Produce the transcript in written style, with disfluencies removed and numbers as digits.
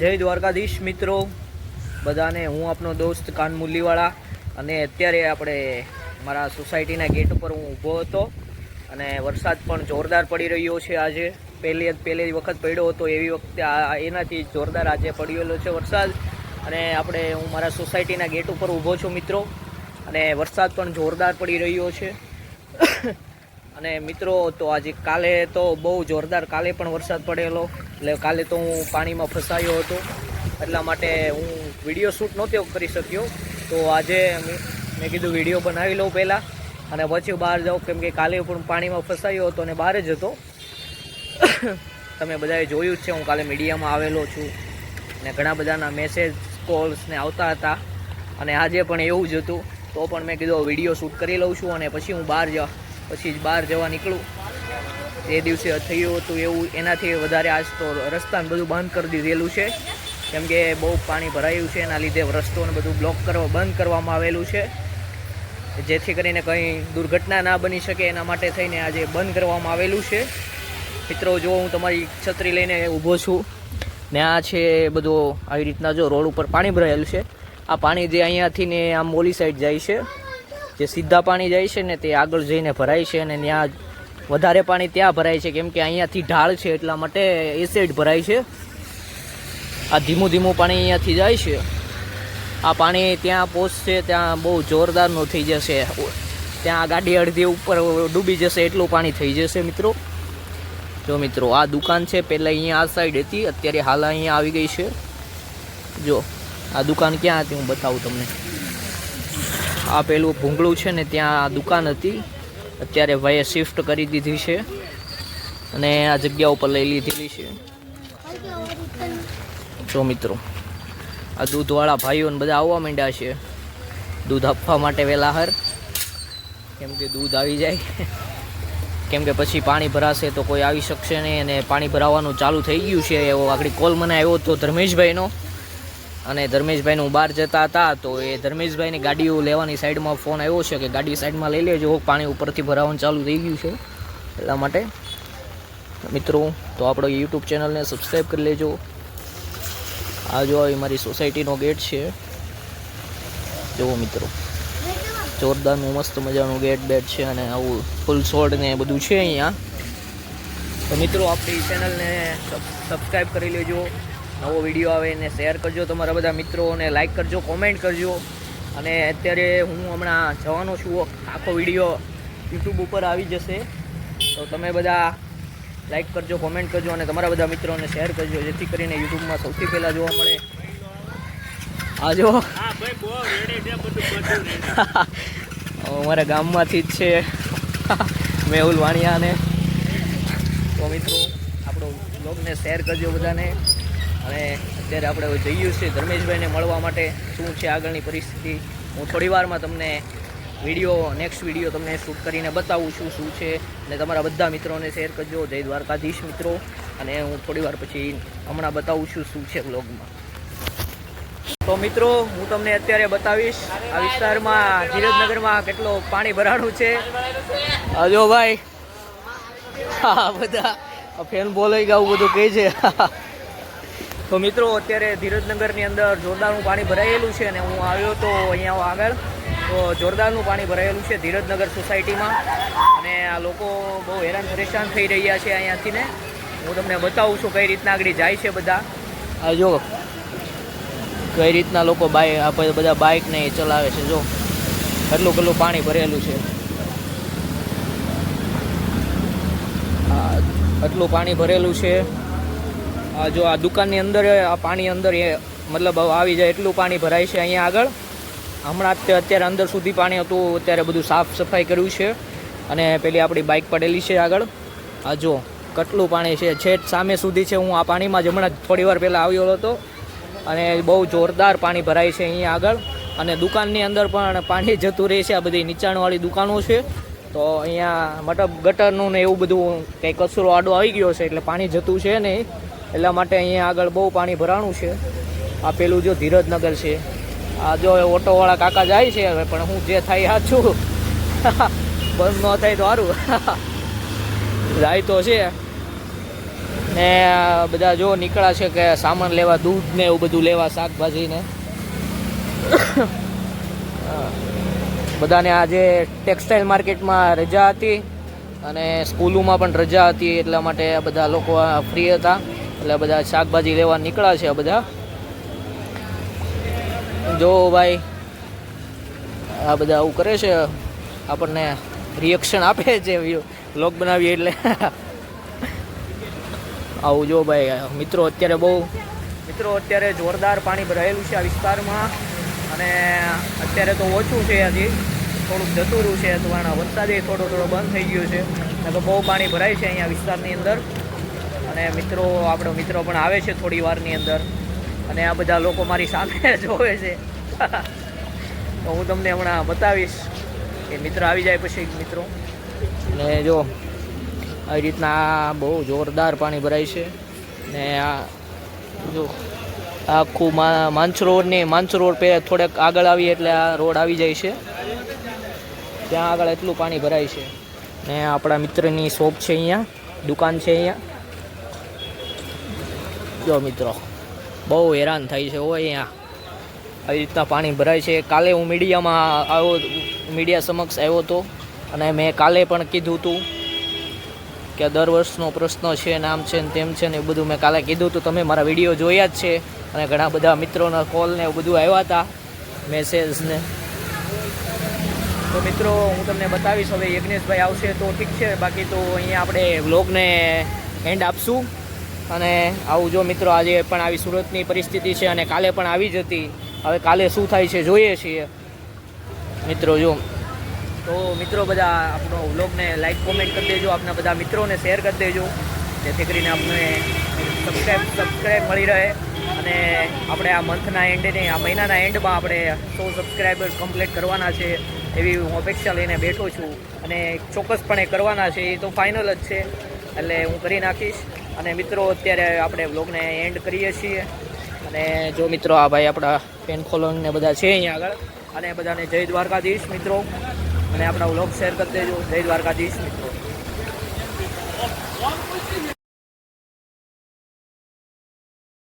જય દ્વારકાધીશ મિત્રો બધાને, હું આપનો દોસ્ત કાન મુરલીવાળા. અને અત્યારે આપણે મારા સોસાયટીના ગેટ ઉપર હું ઊભો હતો અને વરસાદ પણ જોરદાર પડી રહ્યો છે. આજે પહેલી વખત પડ્યો હતો એવી વખતે એનાથી જોરદાર આજે પડેલો છે વરસાદ. અને હું મારા સોસાયટીના ગેટ ઉપર ઊભો છું મિત્રો, અને વરસાદ પણ જોરદાર પડી રહ્યો છે. અને મિત્રો તો આજે કાલે તો બહુ જોરદાર કાલે પણ વરસાદ પડેલો, એટલે કાલે તો હું પાણીમાં ફસાયો હતો, એટલા માટે હું વિડીયો શૂટ નહોતો કરી શક્યો. તો આજે મેં કીધું વિડીયો બનાવી લઉં પહેલાં અને પછી બહાર જાઉં, કેમ કે કાલે પણ પાણીમાં ફસાયો હતો અને બહાર જ હતો. તમે બધાએ જોયું જ છે, હું કાલે મીડિયામાં આવેલો છું ને ઘણા બધાના મેસેજ કોલ્સ ને આવતા હતા, અને આજે પણ એવું જ હતું. તો પણ મેં કીધું વિડીયો શૂટ કરી લઉં છું અને પછી હું બહાર જવા નીકળું. એ દિવસે થયું હતું એવું, એનાથી વધારે આજ તો રસ્તાને બધું બંધ કરી દીધેલું છે, કેમ કે બહુ પાણી ભરાયું છે. એના લીધે રસ્તોને બધું બંધ કરવામાં આવેલું છે, જેથી કરીને કંઈ દુર્ઘટના ના બની શકે. એના માટે થઈને આજે બંધ કરવામાં આવેલું છે. મિત્રો જો હું તમારી છત્રી લઈને ઊભો છું ને આ છે બધું આવી રીતના, જો રોડ ઉપર પાણી ભરાયેલું છે. આ પાણી જે અહીંયાથી ને આમ ઓલી સાઈડ જાય છે, જે સીધા પાણી જાય છે ને તે આગળ જઈને ભરાય છે, અને ત્યાં વધારે પાણી ત્યાં ભરાય છે, કેમ કે અહીંયાથી ઢાળ છે એટલા માટે એ સાઈડ ભરાય છે. આ ધીમું પાણી અહીંયાથી જાય છે. આ પાણી ત્યાં પહોંચશે ત્યાં બહુ જોરદારનું થઈ જશે, ત્યાં ગાડી અડધી ઉપર ડૂબી જશે એટલું પાણી થઈ જશે મિત્રો. જો મિત્રો આ દુકાન છે, પહેલાં અહીંયા આ સાઈડ હતી, અત્યારે હાલ અહીંયા આવી ગઈ છે. જો આ દુકાન ક્યાં હતી હું બતાવું તમને. આ પેલું ભૂંગળું છે ને ત્યાં આ દુકાન હતી, અત્યારે ભાઈએ શિફ્ટ કરી દીધી છે અને આ જગ્યા ઉપર લઈ લીધેલી છે. જો મિત્રો આ દૂધવાળા ભાઈઓને બધા આવવા માંડ્યા છે દૂધ આપવા માટે વેલાહર, કેમ કે દૂધ આવી જાય, કેમ કે પછી પાણી ભરાશે તો કોઈ આવી શકશે નહીં. અને પાણી ભરાવાનું ચાલુ થઈ ગયું છે. એવો આગળ કોલ મને આવ્યો હતો ધર્મેશભાઈનો, અને ધર્મેશભાઈને હું બહાર જતા હતા તો એ ધર્મેશભાઈની ગાડીઓ લેવાની સાઈડમાં ફોન આવ્યો છે કે ગાડી સાઈડમાં લઈ લેજો, પાણી ઉપરથી ભરાવાનું ચાલુ થઈ ગયું છે. એટલા માટે મિત્રો તો આપણો યુટ્યુબ ચેનલને સબસ્ક્રાઈબ કરી લેજો. આ જો આવી મારી સોસાયટીનો ગેટ છે, જુઓ મિત્રો જોરદારનું મસ્ત મજાનું ગેટ છે, અને આવું ફૂલ છોડ ને બધું છે અહીંયા. તો મિત્રો આપણી ચેનલને સબસ્ક્રાઈબ કરી લેજો. નવો વિડીયો આવે એને શેર કરજો તમારા બધા મિત્રોને, લાઈક કરજો, કોમેન્ટ કરજો. અને અત્યારે હું હમણાં જવાનો છું, આખો વિડીયો યુટ્યુબ ઉપર આવી જશે, તો તમે બધા લાઈક કરજો, કોમેન્ટ કરજો અને તમારા બધા મિત્રોને શેર કરજો, જેથી કરીને યુટ્યુબમાં સૌથી પહેલાં જોવા મળે. આ જો અમારા ગામમાંથી જ છે મેહુલ વાણિયાને. તો મિત્રો આપણો બ્લોગને શેર કરજો બધાને. અને અત્યારે આપણે જઈએ છીએ ધર્મેશભાઈને મળવા માટે. શું છે આગળની પરિસ્થિતિ હું થોડી વારમાં તમને નેક્સ્ટ વિડીયો તમને શૂટ કરીને બતાવું છું શું છે, અને તમારા બધા મિત્રોને શેર કરજો. જય દ્વારકાધીશ મિત્રો. અને હું થોડી વાર પછી હમણાં બતાવું છું શું છે બ્લોગમાં. તો મિત્રો હું તમને અત્યારે બતાવીશ આ વિસ્તારમાં ધીરજનગરમાં કેટલો પાણી ભરાણું છે. જો ભાઈ હા બધા ફેન બોલાઈ ગયા બધું કહે છે. તો મિત્રો અત્યારે ધીરજનગરની અંદર જોરદારનું પાણી ભરાયેલું છે, અને હું આવ્યો તો અહીંયા આગળ તો જોરદારનું પાણી ભરાયેલું છે ધીરજનગર સોસાયટીમાં. અને આ લોકો બહુ હેરાન પરેશાન થઈ રહ્યા છે અહીંયાથી ને. હું તમને બતાવું છું કઈ રીતના આગળ જાય છે બધા. આ જો કઈ રીતના લોકો બધા બાઇક ને ચલાવે છે. જો કેટલું પાણી ભરેલું છે, આટલું પાણી ભરેલું છે. આ જો આ દુકાનની અંદર આ પાણી અંદર મતલબ આવી જાય એટલું પાણી ભરાય છે અહીંયા આગળ. હમણાં અત્યારે અંદર સુધી પાણી હતું, અત્યારે બધું સાફ સફાઈ કર્યું છે. અને પેલી આપણી બાઇક પડેલી છે આગળ. આ જો કેટલું પાણી છે, છેક સામે સુધી છે. હું આ પાણીમાં જ હમણાં થોડી વાર પહેલાં આવ્યો હતો, અને બહુ જોરદાર પાણી ભરાય છે અહીંયા આગળ. અને દુકાનની અંદર પણ પાણી જતું રહે છે. આ બધી નીચાણવાળી દુકાનો છે, તો અહીંયા મતલબ ગટરનું ને એવું બધું કંઈ કચરો આડો આવી ગયો છે, એટલે પાણી જતું છે નહીં, એટલા માટે અહીંયા આગળ બહુ પાણી ભરાણું છે. આ પેલું જો ધીરજનગર છે. આ જો ઓટોવાળા કાકા જાય છે, હવે પણ હું જે થાય હાથ છું બંધ ન થાય તો સારું. જાય તો છે ને બધા જો નીકળ્યા છે કે સામાન લેવા, દૂધ ને એવું બધું લેવા, શાકભાજી ને. બધાને આજે ટેક્સટાઇલ માર્કેટમાં રજા હતી અને સ્કૂલોમાં પણ રજા હતી, એટલા માટે બધા લોકો ફ્રી હતા, એટલે બધા શાકભાજી લેવા નીકળ્યા છે બધા. જો ભાઈ આ બધા આવું કરે છે, આપણને રિએક્શન આપે છે વ્લોગ બનાવીએ એટલે. આવું જો ભાઈ મિત્રો, અત્યારે જોરદાર પાણી ભરાયેલું છે આ વિસ્તારમાં. અને અત્યારે તો ઓછું છે, હજી થોડુંક જતું રહ્યું છે, પણ વરસાદે થોડો બંધ થઈ ગયો છે, તો બહુ પાણી ભરાય છે અહીંયા વિસ્તારની અંદર. અને આપણો મિત્રો પણ આવે છે થોડી વારની અંદર, અને આ બધા લોકો મારી સામે જોવે છે. તો હું તમને હમણાં બતાવીશ કે મિત્ર આવી જાય પછી મિત્રો. ને જો આવી રીતના બહુ જોરદાર પાણી ભરાય છે. ને આ જો આખું માનસરોવર પે થોડેક આગળ આવીએ એટલે આ રોડ આવી જાય છે, ત્યાં આગળ એટલું પાણી ભરાય છે. ને આપણા મિત્રની શોપ છે, અહીંયા દુકાન છે. અહીંયા જો મિત્રો બહુ હેરાન થાય છે હોય અહીંયા આવી રીતના પાણી ભરાય છે. કાલે હું મીડિયા સમક્ષ આવ્યો હતો, અને મેં કાલે પણ કીધું હતું કે દર વર્ષનો પ્રશ્ન છે ને આમ છે ને તેમ છે ને એ બધું મેં કાલે કીધું હતું. તમે મારા વિડીયો જોયા જ છે, અને ઘણા બધા મિત્રોના કોલ ને એવું બધું આવ્યા હતા, મેસેજ ને. તો મિત્રો હું તમને બતાવીશ. હવે યજ્ઞેશભાઈ આવશે તો ઠીક છે, બાકી તો અહીંયા આપણે વ્લોગને એન્ડ આપશું. અને આવું જો મિત્રો, આજે પણ આવી સુરતની પરિસ્થિતિ છે, અને કાલે પણ આવી જ હતી. હવે કાલે શું થાય છે જોઈએ છીએ મિત્રો. જો તો મિત્રો બધા આપણો વ્લોગને લાઈક કોમેન્ટ કરી દેજો, આપણા બધા મિત્રોને શેર કરી દેજો, જેથી કરીને આપણે સબસ્ક્રાઈબ મળી રહે. અને આપણે આ મંથના એન્ડને, આ મહિનાના એન્ડમાં આપણે 100 સબસ્ક્રાઈબર્સ કમ્પ્લીટ કરવાના છે, એવી હું અપેક્ષા લઈને બેઠો છું. અને ચોક્કસપણે કરવાના છે, એ તો ફાઇનલ જ છે, એટલે હું કરી નાખીશ. અને મિત્રો અત્યારે આપણે વ્લોગને એન્ડ કરીએ છીએ. અને જો મિત્રો આ ભાઈ આપણા ફેન ફોલોઈંગ ને બધા છે અહીંયા આગળ, અને બધાને જય દ્વારકાધીશ મિત્રો. અને આપણા વ્લોગ શેર કરી દેજો. જય દ્વારકાધીશ મિત્રો.